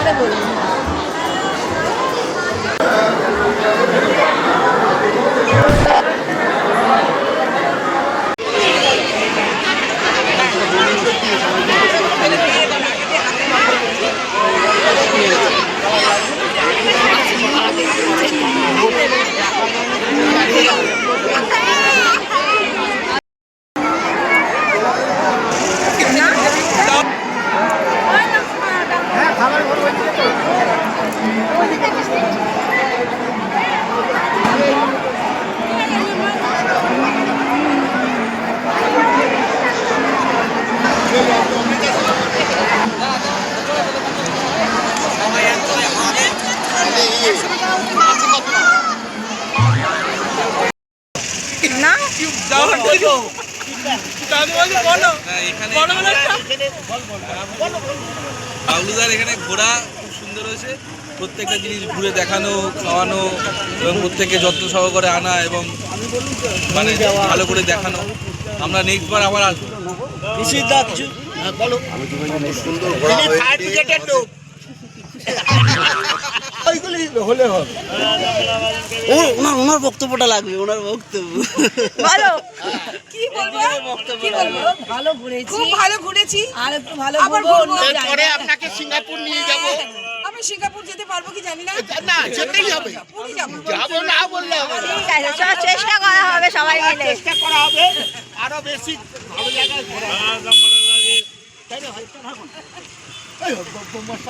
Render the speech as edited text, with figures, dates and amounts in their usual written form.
পরে বলবো। বাবলুদার এখানে ঘোরা খুব সুন্দর হয়েছে। প্রত্যেকটা জিনিস ঘুরে দেখানো, খাওয়ানো এবং প্রত্যেককে যত্ন সহকারে আনা এবং মানে ভালো করে দেখানো। আমরা নেক্সট বার আবার আসবো। ওনার বক্তব্যটা লাগবে, ওনার বক্তব্য বলো কি বলবো, কি বলবো? ভালো ঘুরেছি, খুব ভালো ঘুরেছি, আর একটু ভালো ঘুরবো। পরে আপনাকে সিঙ্গাপুর নিয়ে যাব। আমি সিঙ্গাপুর যেতে পারবো কি জানি না। না, যেতেই হবে। পুরী যাবো। যাবো না বললে হবে না। ঠিক আছে, সব চেষ্টা করা হবে, সবাই মিলে চেষ্টা করা হবে আরো বেশি ভালো জায়গায় ঘোরা। তাই না?